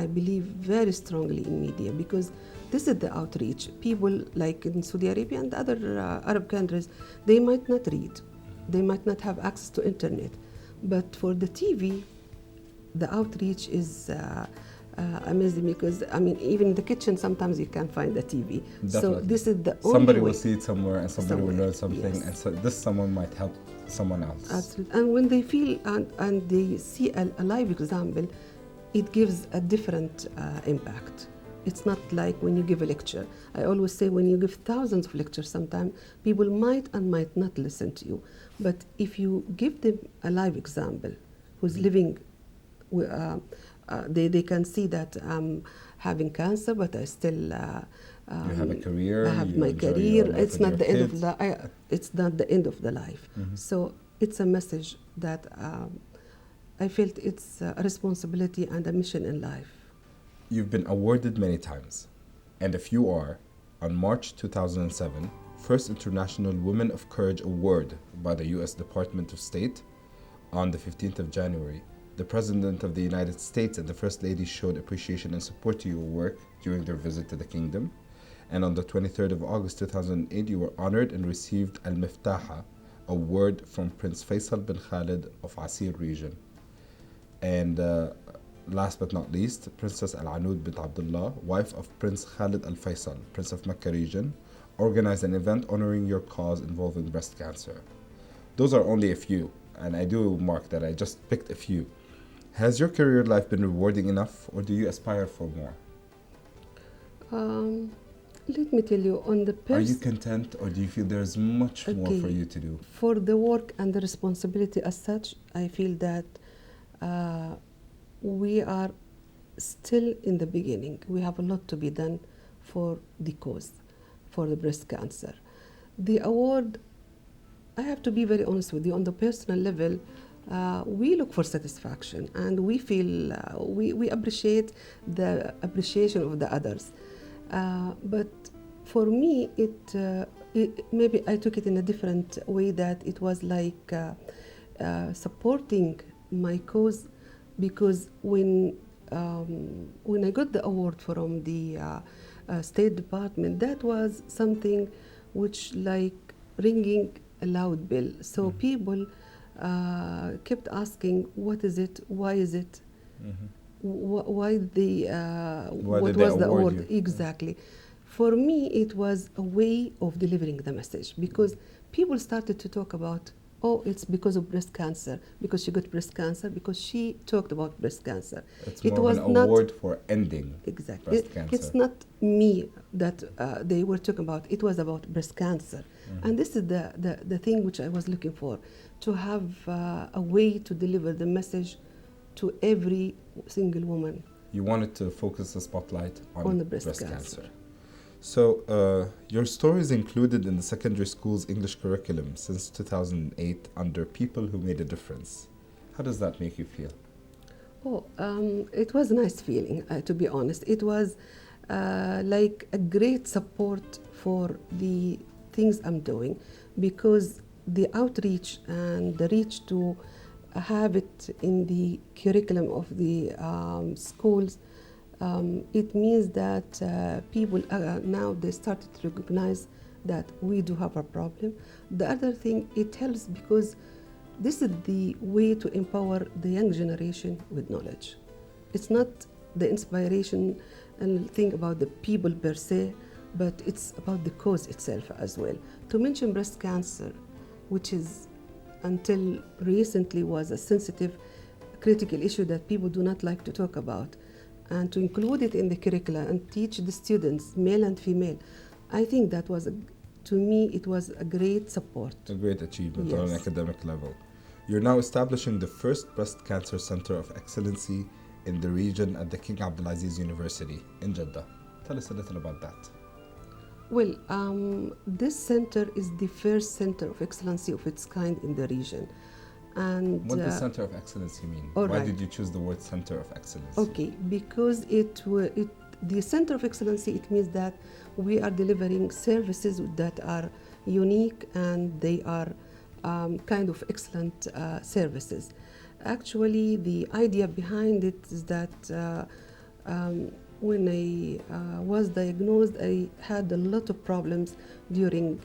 I believe very strongly in media because this is the outreach. People like in Saudi Arabia and other Arab countries, they might not read, they might not have access to internet, but for the TV, the outreach is amazing because I mean even in the kitchen sometimes you can find a TV. Definitely. So this is the only somebody way. will see it somewhere and somebody will learn something, yes. and so this someone might help someone else. Absolutely. And when they feel and they see a live example, it gives a different impact. It's not like when you give a lecture. I always say when you give thousands of lectures, sometimes people might and might not listen to you. But if you give them a live example who's living, they can see that I'm having cancer, but I still you have a career. I have you my enjoy career. your life It's with not your the end of kids. the. It's not the end of the life. So it's a message that I felt it's a responsibility and a mission in life. You've been awarded many times, and if you are, on March 2007, First International Women of Courage Award by the U.S. Department of State. On the 15th of January, the President of the United States and the First Lady showed appreciation and support to your work during their visit to the kingdom. And on the 23rd of August 2008, you were honored and received Al-Miftaha Award from Prince Faisal bin Khalid of Asir region. And last but not least, Princess Al-Anud bint Abdullah, wife of Prince Khalid Al-Faisal, Prince of Mecca region, organized an event honoring your cause involving breast cancer. Those are only a few, and I do mark that I just picked a few. Has your career life been rewarding enough, or do you aspire for more? Let me tell you, on the Are you content, or do you feel there's much more for you to do? For the work and the responsibility as such, I feel that we are still in the beginning. We have a lot to be done for the cause, for the breast cancer. The award, I have to be very honest with you, on the personal level, we look for satisfaction and we feel, we appreciate the appreciation of the others. But for me, maybe I took it in a different way, that it was like supporting my cause, because when I got the award from the State Department, that was something which like ringing a loud bell. So people kept asking, what is it? Why is it? Why what was the award? Exactly. For me, it was a way of delivering the message, because people started to talk about, oh, it's because of breast cancer, because she got breast cancer, because she talked about breast cancer. It's more of an award for ending breast cancer. It's not me that they were talking about. It was about breast cancer. And this is the thing which I was looking for, to have a way to deliver the message to every single woman. You wanted to focus the spotlight on the breast cancer. So your story is included in the secondary school's English curriculum since 2008 under People Who Made a Difference. How does that make you feel? Oh, it was a nice feeling, to be honest. It was like a great support for the things I'm doing, because the outreach and the reach to have it in the curriculum of the schools, it means that people now they started to recognize that we do have a problem. The other thing, it helps because this is the way to empower the young generation with knowledge. It's not the inspiration and think about the people per se, but it's about the cause itself as well. To mention breast cancer, which is until recently was a sensitive, critical issue that people do not like to talk about, and to include it in the curricula and teach the students, male and female, I think that was, to me, it was a great support. A great achievement on an academic level. You're now establishing the first breast cancer center of excellency in the region at the King Abdulaziz University in Jeddah. Tell us a little about that. Well, this center is the first center of excellency of its kind in the region. And what does Center of Excellency mean? Why did you choose the word Center of Excellency? Okay, because the Center of Excellency, it means that we are delivering services that are unique and they are kind of excellent services. Actually, the idea behind it is that when I was diagnosed, I had a lot of problems during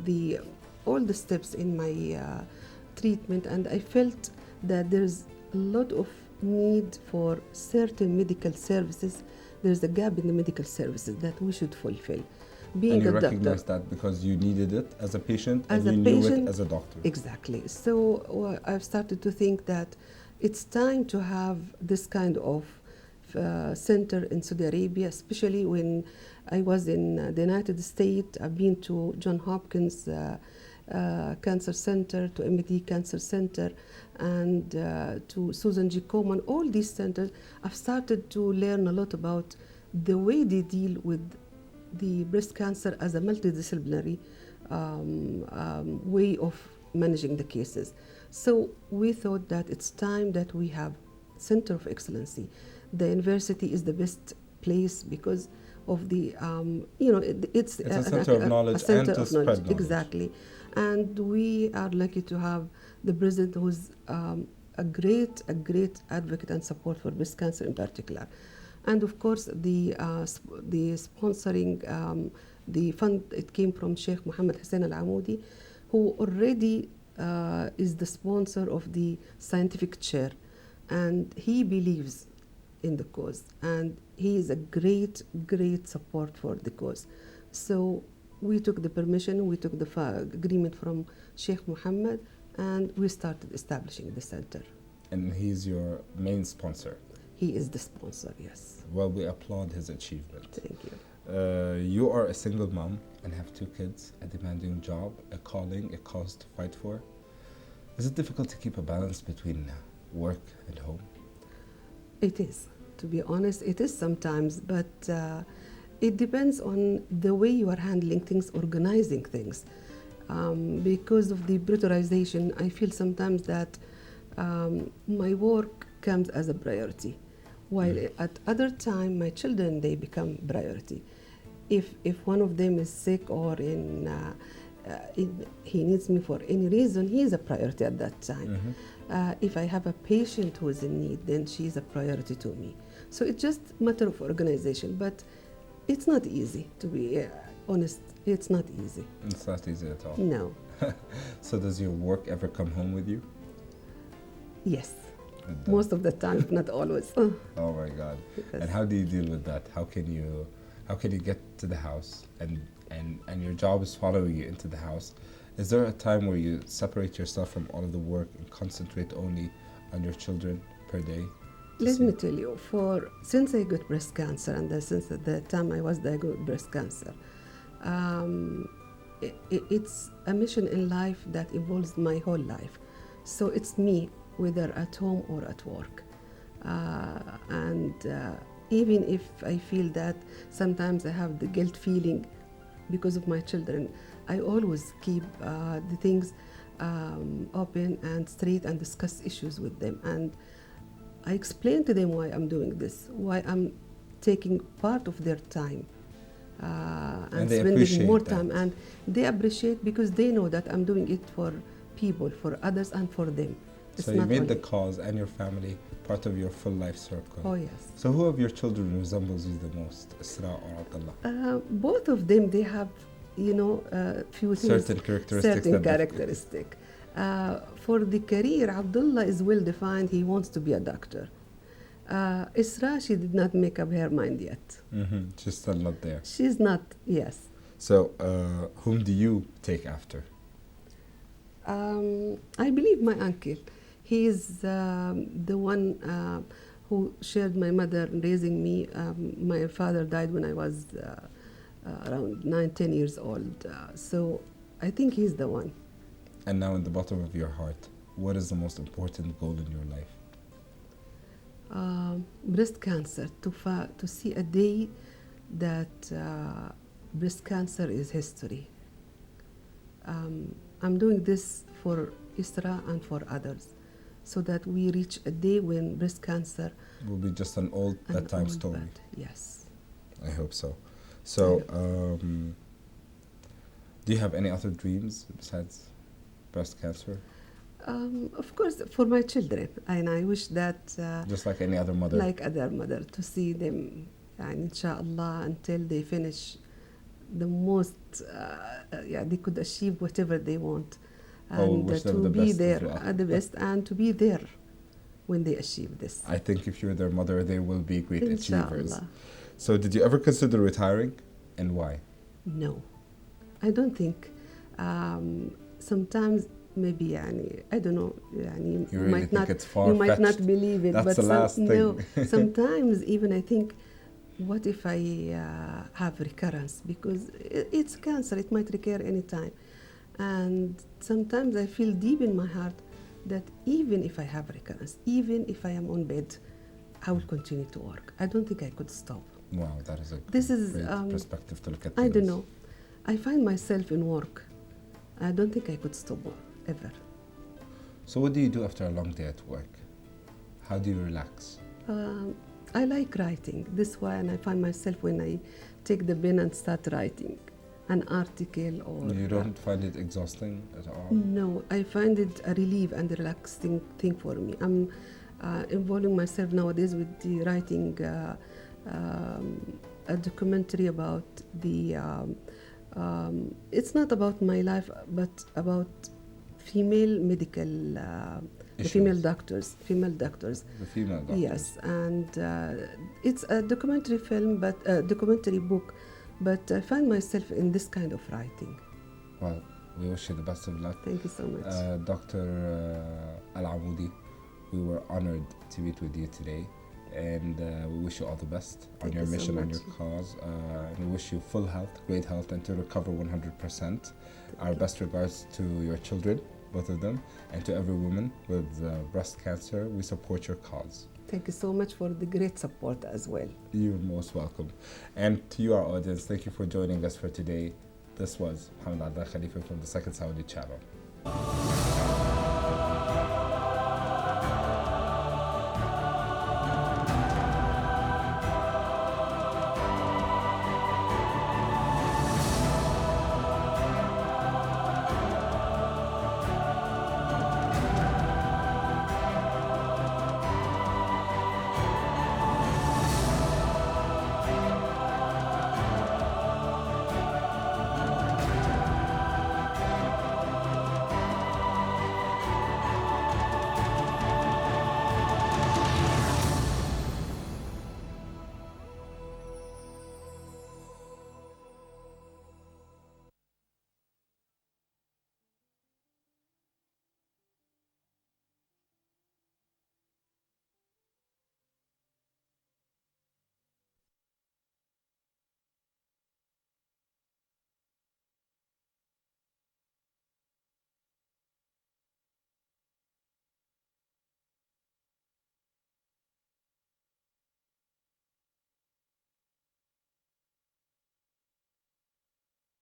the all the steps in my treatment, and I felt that there's a lot of need for certain medical services. There's a gap in the medical services that we should fulfill. Being And you a doctor, recognize that because you needed it as a patient as and a you knew it patient, as a doctor. exactly. So I've started to think that it's time to have this kind of center in Saudi Arabia, especially when I was in the United States. I've been to John Hopkins Cancer Center, to MD Cancer Center, and to Susan G. Komen. All these centers, I've started to learn a lot about the way they deal with the breast cancer as a multidisciplinary way of managing the cases. So we thought that it's time that we have center of excellency. The university is the best place because of the it's a center of knowledge a center and to of spread knowledge. knowledge. Exactly. And we are lucky to have the president who's a great advocate and support for breast cancer in particular. And of course, the sponsoring, the fund, it came from Sheikh Mohamed Alamoudi, who already is the sponsor of the scientific chair. And he believes in the cause. And he is a great support for the cause. So we took the permission, we took the agreement from Sheikh Mohammed, and we started establishing the center. And he's your main sponsor. He is the sponsor, yes. Well, we applaud his achievement. Thank you. You are a single mom and have 2 kids, a demanding job, a calling, a cause to fight for. Is it difficult to keep a balance between work and home? It is. To be honest, it is sometimes, but it depends on the way you are handling things, organizing things. Because of the brutalization, I feel sometimes that my work comes as a priority, while at other time my children, they become priority. If one of them is sick or he needs me for any reason, he is a priority at that time. If I have a patient who is in need, then she is a priority to me. So it's just a matter of organization, but it's not easy, to be honest. It's not easy. It's not easy at all. No. So does your work ever come home with you? Yes. Most of the time, if not always. Oh my God. Yes. And how do you deal with that? How can you get to the house and your job is following you into the house? Is there a time where you separate yourself from all of the work and concentrate only on your children per day? Let me tell you, since I got breast cancer and since the time I was diagnosed with breast cancer, it's a mission in life that involves my whole life. So it's me, whether at home or at work. Even if I feel that sometimes I have the guilt feeling because of my children, I always keep the things open and straight and discuss issues with them. And I explain to them why I'm doing this, why I'm taking part of their time and spending more time. And they appreciate because they know that I'm doing it for people, for others, and for them. So you made the cause and your family part of your full life circle. Oh, yes. So who of your children resembles you the most, Isra or Abdullah? Both of them, they have, few things. Certain characteristics. For the career, Abdullah is well defined. He wants to be a doctor. Isra, she did not make up her mind yet. She's still not there. She's not, yes. So whom do you take after? I believe my uncle. He is the one who shared my mother raising me. My father died when I was around 9-10 years old. So I think he's the one. And now in the bottom of your heart, what is the most important goal in your life? Breast cancer, to see a day that breast cancer is history. I'm doing this for Isra and for others, so that we reach a day when breast cancer will be just an old bedtime story. Yes. I hope so. So, do you have any other dreams besides breast cancer? Of course, for my children, and I wish that Just like any other mother. like other mother to see them, and inshallah, until they finish the most, yeah, they could achieve whatever they want, and wish them to the be best as there well. at the best, and to be there when they achieve this. I think if you're their mother, they will be great achievers. Inshallah. So, did you ever consider retiring, and why? No, I don't think. Sometimes maybe يعني, I don't know يعني, You really think it's far-fetched? you might not believe it, That's but the last no, thing. sometimes even I think, what if I have recurrence, because it's cancer, it might recur anytime, and sometimes I feel deep in my heart that even if I have recurrence, even if I am on bed, I will continue to work. I don't think I could stop. Wow, that is a This is, great perspective to look at I things. don't know. I find myself in work. I don't think I could stop ever. So, what do you do after a long day at work? How do you relax? I like writing. This why, and I find myself when I take the pen and start writing an article or. You don't find it exhausting at all? No, I find it a relief and a relaxing thing for me. I'm involving myself nowadays with the writing a documentary about the. It's not about my life, but about female medical, the female doctors. The female doctors. Yes, and it's a documentary film, but a documentary book. But I find myself in this kind of writing. Well, we wish you the best of luck. Thank you so much. Dr. Alamoudi, we were honored to meet with you today, and we wish you all the best on your mission, on your cause. And we wish you full health, great health, and to recover 100%. Our best regards to your children, both of them, and to every woman with breast cancer. We support your cause. Thank you so much for the great support as well. You're most welcome. And to you, our audience, thank you for joining us for today. This was Mohameed Khalifah from the Second Saudi Channel.